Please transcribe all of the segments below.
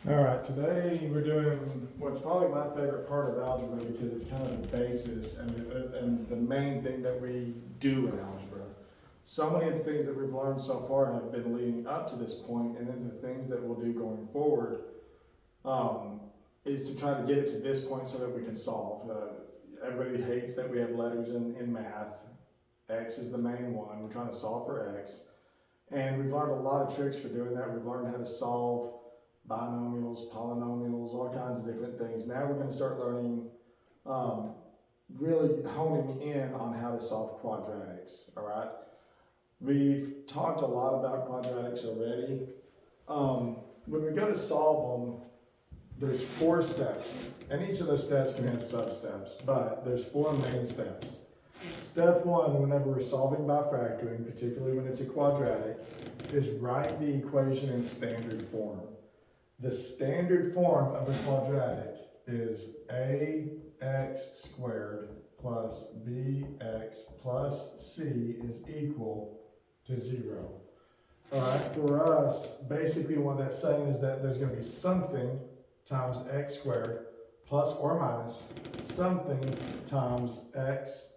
All right, today we're doing what's probably my favorite part of algebra because it's kind of the basis and the main thing that we do in algebra. So many of the things that we've learned so far have been leading up to this point, and then the things that we'll do going forward is to try to get it to this point so that we can solve. Everybody hates that we have letters in math. X is the main one. We're trying to solve for X. And we've learned a lot of tricks for doing that. We've learned how to solve binomials, polynomials, all kinds of different things. Now we're going to start learning, really honing in on how to solve quadratics, all right? We've talked a lot about quadratics already. When we go to solve them, there's 4 steps, and each of those steps can have sub-steps, but there's 4 main steps. Step 1, whenever we're solving by factoring, particularly when it's a quadratic, is write the equation in standard form. The standard form of a quadratic is ax squared plus bx plus c is equal to 0. All right, for us, basically what that's saying is that there's going to be something times x squared plus or minus something times x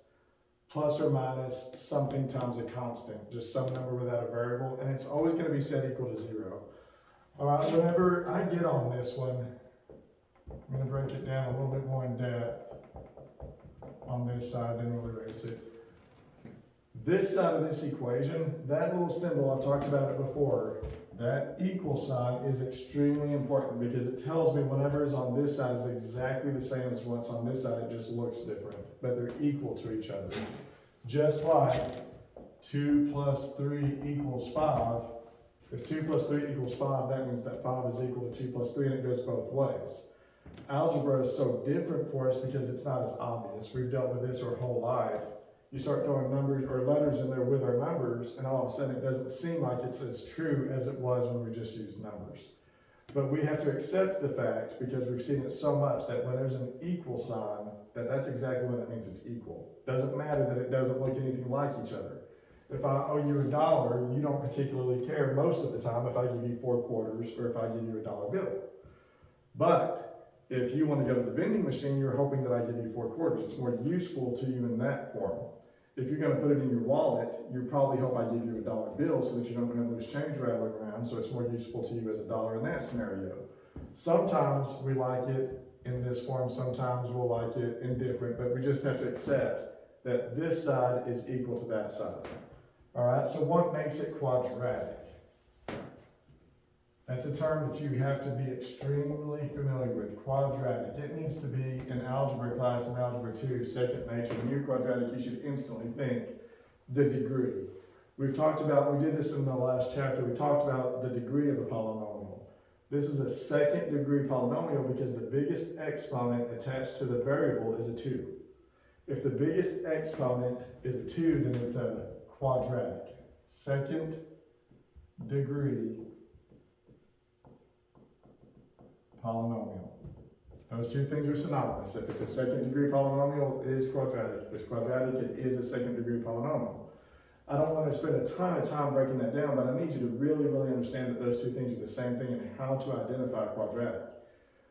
plus or minus something times a constant, just some number without a variable, and it's always going to be set equal to 0. All right, whenever I get on this one, I'm going to break it down a little bit more in depth on this side, then we'll erase it. This side of this equation, that little symbol, I've talked about it before, that equal sign is extremely important because it tells me whatever is on this side is exactly the same as what's on this side, it just looks different, but they're equal to each other. Just like 2 plus 3 equals 5, if 2 plus 3 equals 5, that means that 5 is equal to 2 plus 3, and it goes both ways. Algebra is so different for us because it's not as obvious. We've dealt with this our whole life. You start throwing numbers or letters in there with our numbers, and all of a sudden it doesn't seem like it's as true as it was when we just used numbers. But we have to accept the fact, because we've seen it so much, that when there's an equal sign, that's exactly what that means, it's equal. Doesn't matter that it doesn't look anything like each other. If I owe you $1, you don't particularly care most of the time if I give you 4 quarters or if I give you a dollar bill. But if you want to go to the vending machine, you're hoping that I give you 4 quarters. It's more useful to you in that form. If you're going to put it in your wallet, you probably hope I give you a dollar bill so that you don't have loose change rattling around, so it's more useful to you as a dollar in that scenario. Sometimes we like it in this form, sometimes we'll like it in different, but we just have to accept that this side is equal to that side. All right, so what makes it quadratic? That's a term that you have to be extremely familiar with, quadratic. It needs to be in algebra class in Algebra 2, second nature. When you're quadratic, you should instantly think the degree. We've talked about, we did this in the last chapter, we talked about the degree of a polynomial. This is a second degree polynomial because the biggest exponent attached to the variable is a 2. If the biggest exponent is a 2, then it's a quadratic, second degree polynomial. Those two things are synonymous. If it's a second degree polynomial, it is quadratic. If it's quadratic, it is a second degree polynomial. I don't want to spend a ton of time breaking that down, but I need you to really, really understand that those two things are the same thing and how to identify quadratic.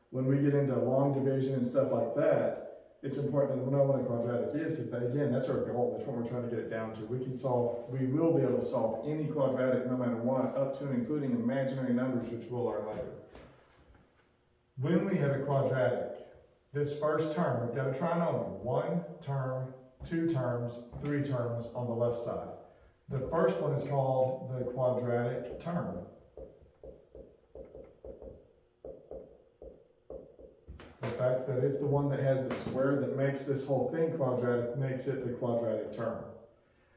When we get into long division and stuff like that, it's important to know what a quadratic is because, again, that's our goal. That's what we're trying to get it down to. We will be able to solve any quadratic no matter what, up to and including imaginary numbers, which we'll learn later. When we have a quadratic, this first term, we've got a trinomial. 1 term, 2 terms, 3 terms on the left side. The first one is called the quadratic term. The fact that it's the one that has the square that makes this whole thing quadratic makes it the quadratic term.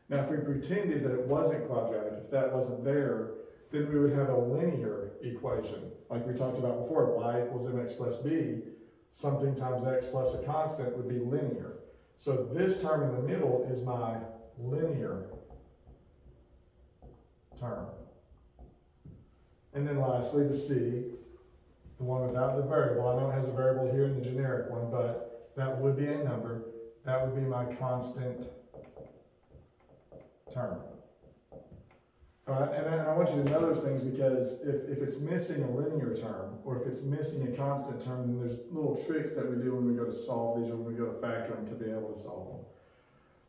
Now, if we pretended that it wasn't quadratic, if that wasn't there, then we would have a linear equation. Like we talked about before, y equals mx plus b, something times x plus a constant would be linear. So this term in the middle is my linear term. And then lastly, the c, the one without the variable. I know it has a variable here in the generic one, but that would be a number. That would be my constant term. All right, and I want you to know those things because if it's missing a linear term or if it's missing a constant term, then there's little tricks that we do when we go to solve these or when we go to factoring to be able to solve them.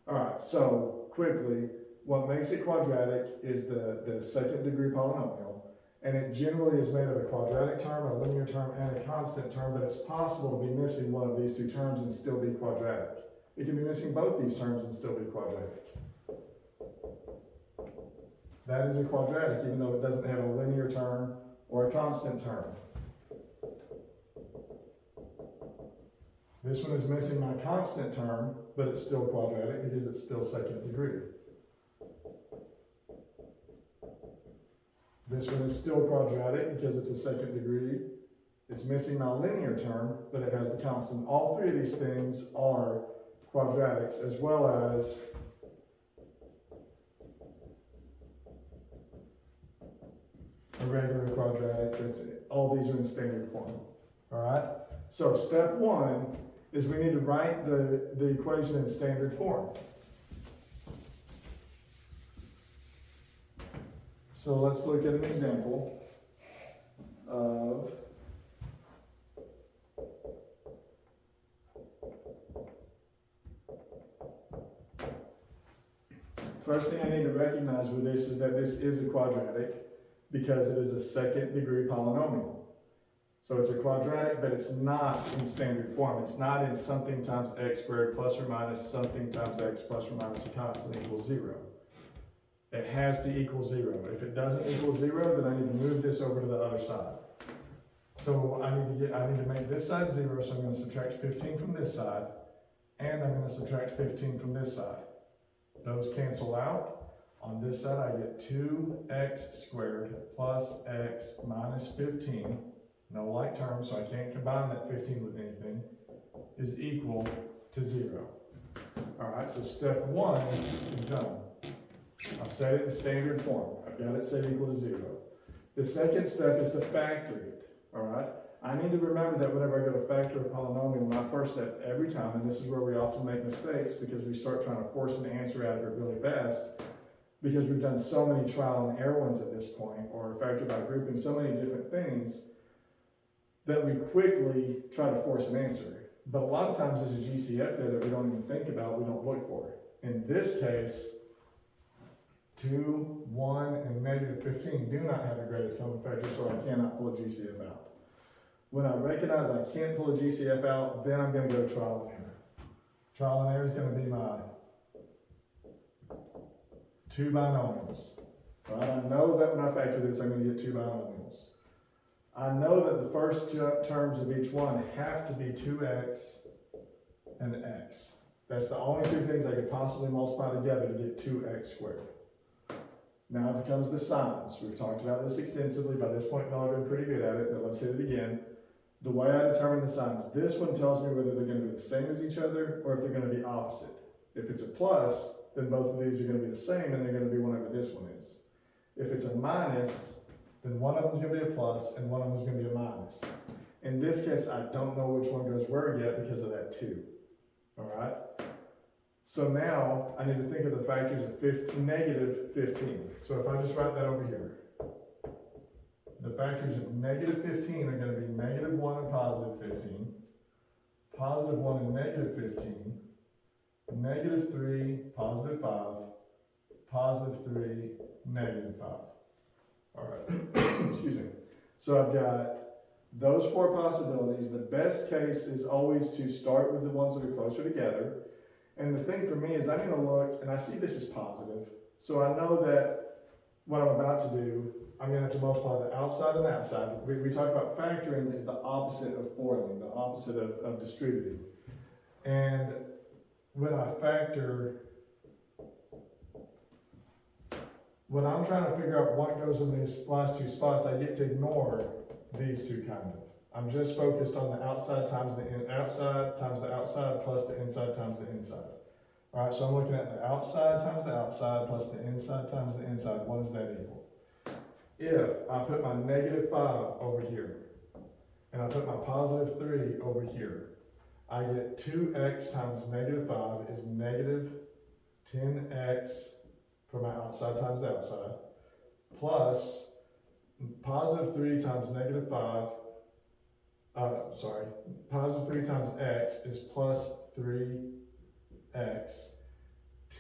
All right, so quickly, what makes it quadratic is the second degree polynomial, and it generally is made of a quadratic term, a linear term, and a constant term, but it's possible to be missing one of these two terms and still be quadratic. It can be missing both these terms and still be quadratic. That is a quadratic, even though it doesn't have a linear term or a constant term. This one is missing my constant term, but it's still quadratic because it's still second degree. This one is still quadratic because it's a second degree. It's missing my linear term, but it has the constant. All three of these things are quadratics, as well as a regular quadratic. All these are in standard form. All right? So step one is we need to write the equation in standard form. So let's look at an example of first thing I need to recognize with this is that this is a quadratic because it is a second degree polynomial. So it's a quadratic, but it's not in standard form. It's not in something times x squared plus or minus something times x plus or minus a constant equals 0. It has to equal 0. If it doesn't equal 0, then I need to move this over to the other side. So I need to make this side 0, so I'm going to subtract 15 from this side, and I'm going to subtract 15 from this side. Those cancel out. On this side, I get 2x squared plus x minus 15, no like terms, so I can't combine that 15 with anything, is equal to 0. All right, so step one is done. I've set it in standard form. I've got it set equal to 0. The second step is to factor it, all right? I need to remember that whenever I go to factor a polynomial, my first step every time, and this is where we often make mistakes because we start trying to force an answer out of it really fast, because we've done so many trial and error ones at this point, or factor by grouping, so many different things, that we quickly try to force an answer. But a lot of times there's a GCF there that we don't even think about, we don't look for. In this case, 2, 1, and negative 15 do not have the greatest common factor, so I cannot pull a GCF out. When I recognize I can't pull a GCF out, then I'm going to go trial and error. Trial and error is going to be my two binomials. Right? I know that when I factor this, I'm going to get two binomials. I know that the first two terms of each one have to be 2x and x. That's the only two things I could possibly multiply together to get 2x squared. Now it comes the signs. We've talked about this extensively. By this point, y'all have been pretty good at it, but let's hit it again. The way I determine the signs, this one tells me whether they're going to be the same as each other or if they're going to be opposite. If it's a plus, then both of these are going to be the same and they're going to be whatever this one is. If it's a minus, then one of them is going to be a plus and one of them is going to be a minus. In this case, I don't know which one goes where yet because of that 2. All right? So now I need to think of the factors of negative 15. So if I just write that over here, the factors of negative 15 are going to be negative 1 and positive 15, positive 1 and negative 15, negative 3, positive 5, positive 3, negative 5. All right, excuse me. So I've got those 4 possibilities. The best case is always to start with the ones that are closer together. And the thing for me is I'm going to look, and I see this is positive, so I know that what I'm about to do, I'm going to have to multiply the outside and the outside. We talk about factoring is the opposite of foiling, the opposite of distributing. And when I factor, when I'm trying to figure out what goes in these last 2 spots, I get to ignore these 2 kind of. I'm just focused on the outside times the outside plus the inside times the inside. All right, so I'm looking at the outside times the outside plus the inside times the inside. What does that equal? If I put my negative 5 over here and I put my positive 3 over here, I get 2x times negative 5 is negative 10x for my outside times the outside, plus positive 3 times negative 5, positive 3 times x is plus 3x.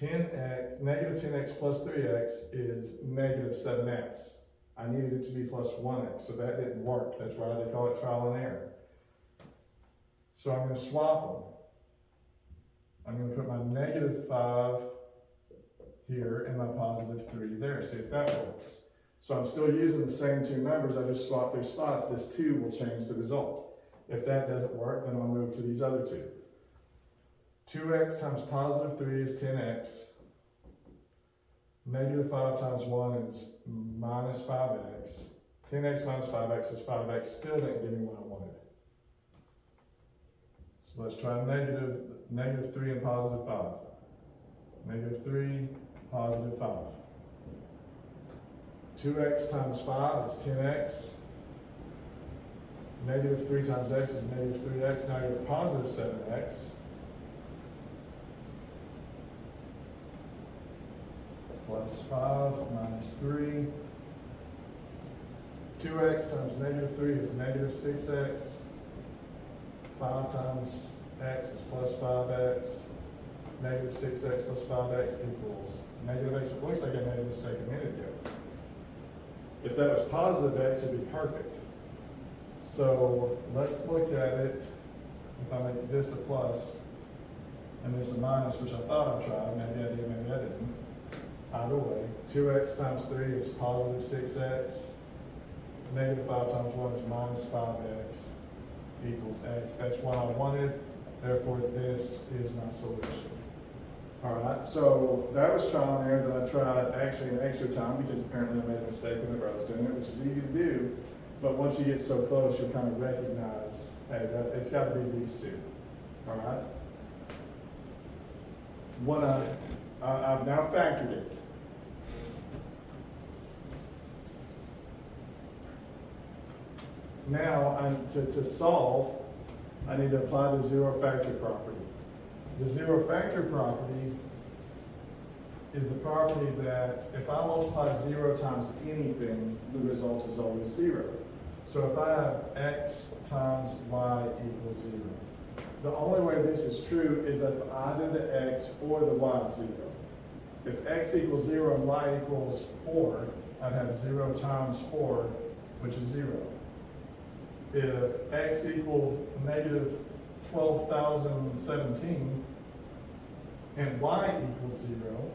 10x, negative 10x plus 3x is negative 7x. I needed it to be plus 1x, so that didn't work. That's why they call it trial and error. So I'm going to swap them. I'm going to put my negative 5 here and my positive 3 there. See if that works. So I'm still using the same two numbers. I just swapped their spots. This 2 will change the result. If that doesn't work, then I'll move to these other two. 2x times positive 3 is 10x. Negative 5 times 1 is minus 5x. 10x minus 5x is 5x. Still didn't give me what I wanted. So let's try negative 3 and positive 5. Negative 3, positive 5. 2x times 5 is 10x. Negative 3 times x is negative 3x. Now you have positive 7x. Plus 5 minus 3. 2x times negative 3 is negative 6x. 5 times x is plus 5x. Negative 6x plus 5x equals negative x. It looks like I made a mistake a minute ago. If that was positive x, it'd be perfect. So let's look at it. If I make this a plus and this a minus, which I thought I tried, maybe I did, maybe I didn't. Either way, 2x times 3 is positive 6x. Negative 5 times 1 is minus 5x equals x. That's what I wanted. Therefore, this is my solution. All right, so that was trial and error that I tried actually an extra time because apparently I made a mistake whenever I was doing it, which is easy to do. But once you get so close, you'll kind of recognize, hey, it's got to be these two. All right. What I've now factored it. Now, to solve, I need to apply the zero factor property. The zero factor property is the property that if I multiply 0 times anything, the result is always 0. So if I have x times y equals 0, the only way this is true is if either the x or the y is 0. If x equals 0 and y equals 4, I'd have 0 times 4, which is 0. If x equaled negative 12,017 and y equals 0,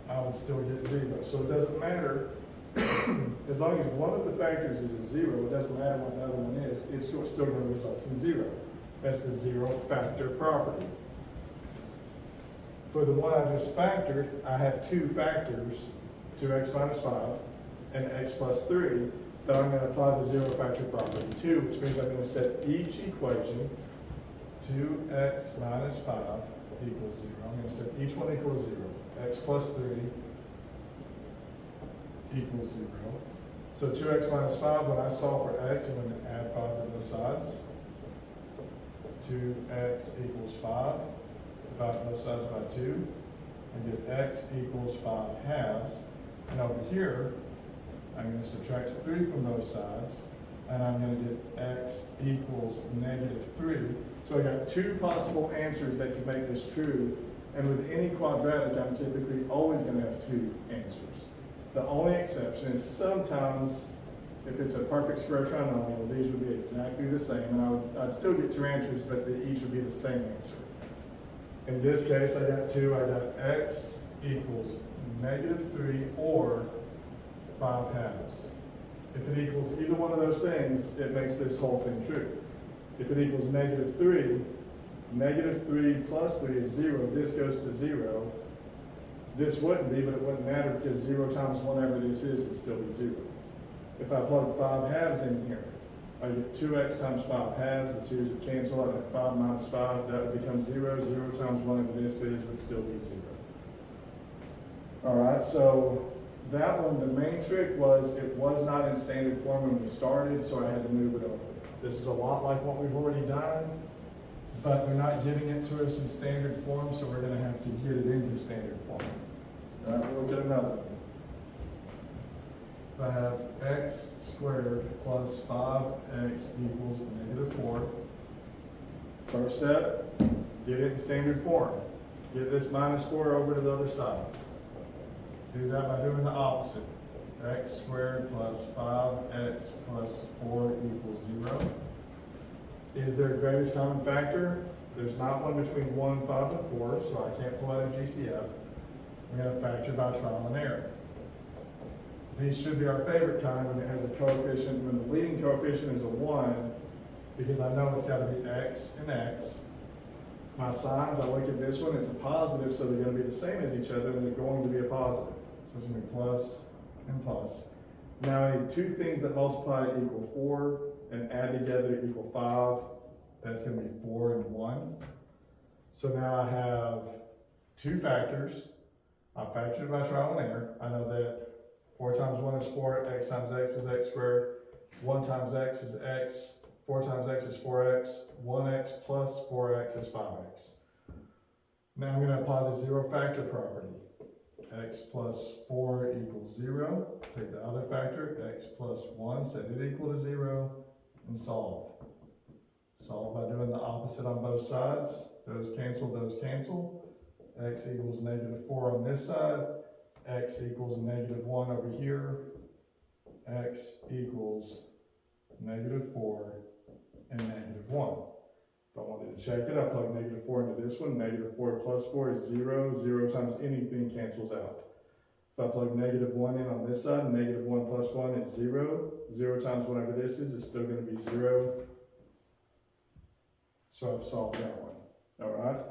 I would still get 0. So it doesn't matter, as long as one of the factors is a 0, it doesn't matter what the other one is, it's still going to result in 0. That's the zero factor property. For the one I just factored, I have two factors, 2x minus 5 and x plus 3, that I'm going to apply the zero factor property to, which means I'm going to set each equation 2x minus 5 equals 0. I'm going to set each one equals 0. X plus 3 equals 0. So 2x minus 5, when I solve for x, I'm going to add 5 to both sides. 2x equals 5. Divide both sides by 2. And get x equals 5 halves. And over here, I'm going to subtract 3 from both sides, and I'm going to get x equals negative 3. So I got two possible answers that could make this true, and with any quadratic, I'm typically always going to have two answers. The only exception is sometimes, if it's a perfect square trinomial, these would be exactly the same, and I'd still get two answers, but each would be the same answer. In this case, I got x equals negative 3 or 5 halves. If it equals either one of those things, it makes this whole thing true. If it equals negative 3 plus 3 is 0, this goes to 0. This wouldn't be, but it wouldn't matter because 0 times whatever this is would still be 0. If I plug 5 halves in here, I get 2x times 5 halves, the 2's would cancel, I have 5 minus 5, that would become 0. 0 times whatever this is would still be 0. Alright, so that one, the main trick was it was not in standard form when we started, so I had to move it over. This is a lot like what we've already done, but they're not giving it to us in standard form, so we're going to have to get it into standard form. All right, we'll look at another one. if I have x squared plus 5x equals -4, first step, get it in standard form. Get this -4 over to the other side. Do that by doing the opposite. X squared plus 5x plus 4 equals 0. Is there a greatest common factor? There's not one between 1, 5, and 4, so I can't pull out a GCF. I'm going to factor by trial and error. These should be our favorite kind when it has a coefficient, when the leading coefficient is a 1, because I know it's got to be x and x. My signs, I look at this one, it's a positive, so they're going to be the same as each other, and they're going to be a positive. So it's going to be plus and plus. Now I need two things that multiply to equal 4 and add together to equal 5. That's going to be 4 and 1. So now I have two factors. I factored it by trial and error. I know that 4 times 1 is 4, x times x is x squared, 1 times x is x, 4 times x is 4x, 1x plus 4x is 5x. Now I'm going to apply the zero factor property. X plus 4 equals 0. Take the other factor, x plus 1, set it equal to 0, and solve. Solve by doing the opposite on both sides. Those cancel. X equals -4 on this side. X equals -1 over here. X equals -4 and -1. If I wanted to check it, I plug -4 into this one. -4 plus 4 is 0. 0 times anything cancels out. If I plug -1 in on this side, -1 plus 1 is 0. 0 times whatever this is, it's still going to be 0. So I've solved that one. All right.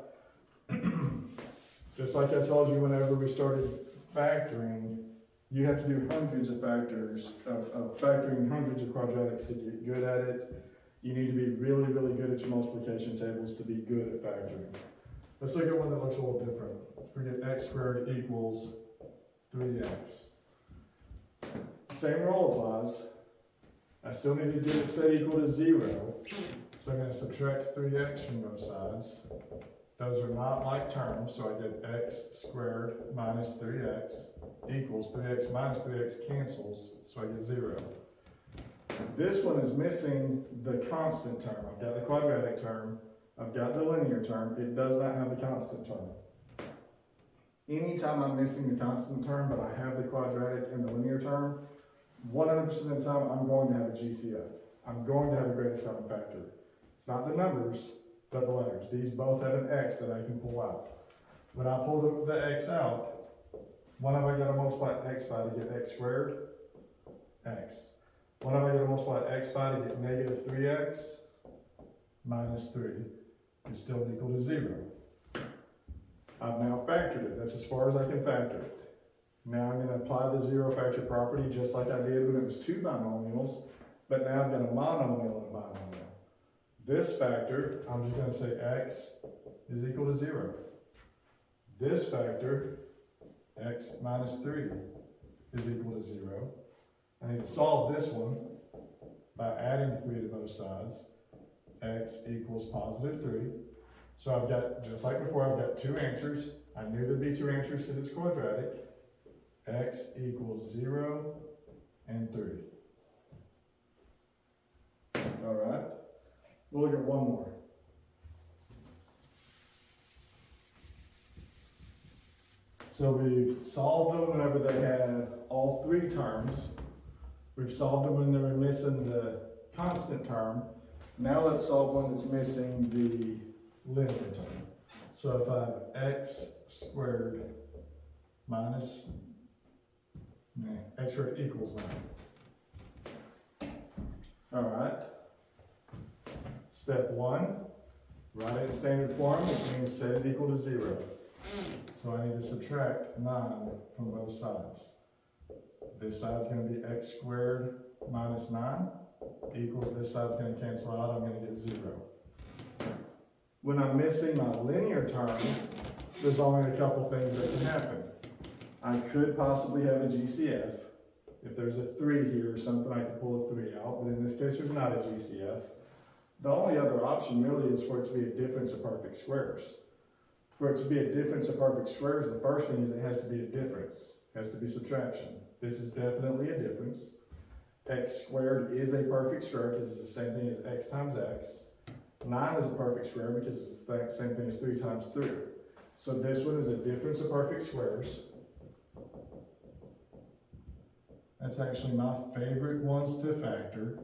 Just like I told you whenever we started factoring, you have to do hundreds of factors, of factoring hundreds of quadratics to get good at it. You need to be really, really good at your multiplication tables to be good at factoring. Let's look at one that looks a little different. We get x squared equals 3x. Same rule applies. I still need to get it set equal to 0. So I'm going to subtract 3x from both sides. Those are not like terms, so I get x squared minus 3x equals 3x minus 3x cancels, so I get 0. This one is missing the constant term. I've got the quadratic term, I've got the linear term, it does not have the constant term. Anytime I'm missing the constant term, but I have the quadratic and the linear term, 100% of the time I'm going to have a GCF. I'm going to have a greatest common factor. It's not the numbers, but the letters. These both have an x that I can pull out. When I pull the x out, what have I got to multiply x by to get x squared? X. What have I got to multiply x by to get -3x minus 3 is still equal to 0. I've now factored it. That's as far as I can factor it. Now I'm going to apply the zero factor property just like I did when it was two binomials, but now I've got a monomial and a binomial. This factor, I'm just going to say x is equal to 0. This factor, x minus 3, is equal to 0. I need to solve this one by adding 3 to both sides. X equals +3. So I've got, just like before, I've got two answers. I knew there'd be two answers because it's quadratic. X equals 0 and 3. All right. We'll look at one more. So we've solved them whenever they had all three terms. We've solved them when they were missing the constant term. Now let's solve one that's missing the linear term. So if I have x squared minus, x squared equals 9. All right. Step 1, write it in standard form, which means set it equal to 0. So I need to subtract 9 from both sides. This side's going to be x squared minus 9 equals this side's going to cancel out. I'm going to get 0. When I'm missing my linear term, there's only a couple things that can happen. I could possibly have a GCF. If there's a 3 here or something, I could pull a 3 out, but in this case, there's not a GCF. The only other option really is for it to be a difference of perfect squares. For it to be a difference of perfect squares, the first thing is it has to be a difference. It has to be subtraction. this is definitely a difference. X squared is a perfect square because it's the same thing as x times x. 9 is a perfect square because it's the same thing as 3 times 3. So this one is a difference of perfect squares. That's actually my favorite ones to factor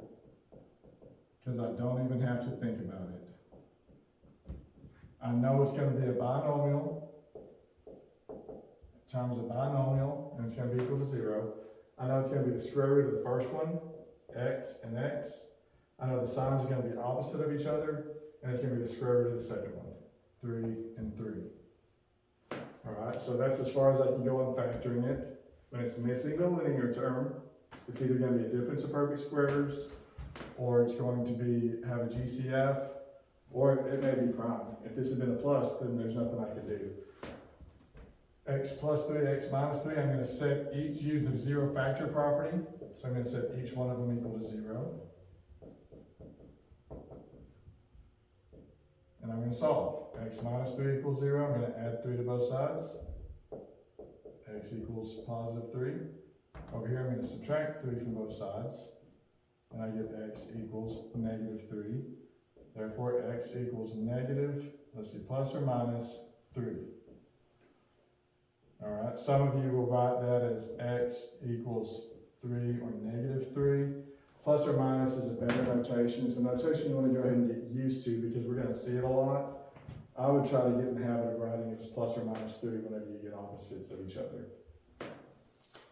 because I don't even have to think about it. I know it's going to be a binomial times a binomial, and it's going to be equal to 0. I know it's going to be the square root of the first one, x and x. I know the signs are going to be opposite of each other, and it's going to be the square root of the second one, 3 and 3. All right, so that's as far as I can go on factoring it. When it's missing the linear term, it's either going to be a difference of perfect squares, or it's going to be have a GCF, or it may be prime. If this had been a plus, then there's nothing I can do. X plus 3, x minus 3, I'm going to set each, use the zero factor property. So I'm going to set each one of them equal to 0. And I'm going to solve. X minus 3 equals 0. I'm going to add 3 to both sides. X equals positive 3. Over here, I'm going to subtract 3 from both sides. And I get x equals negative 3. Therefore, x equals negative, let's see, plus or minus 3. All right, some of you will write that as x equals 3 or negative 3. Plus or minus is a better notation. It's a notation you want to go ahead and get used to because we're going to see it a lot. I would try to get in the habit of writing it as plus or minus 3 whenever you get opposites of each other.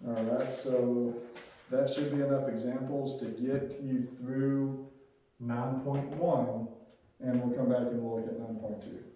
All right, so that should be enough examples to get you through 9.1, and we'll come back and we'll look at 9.2.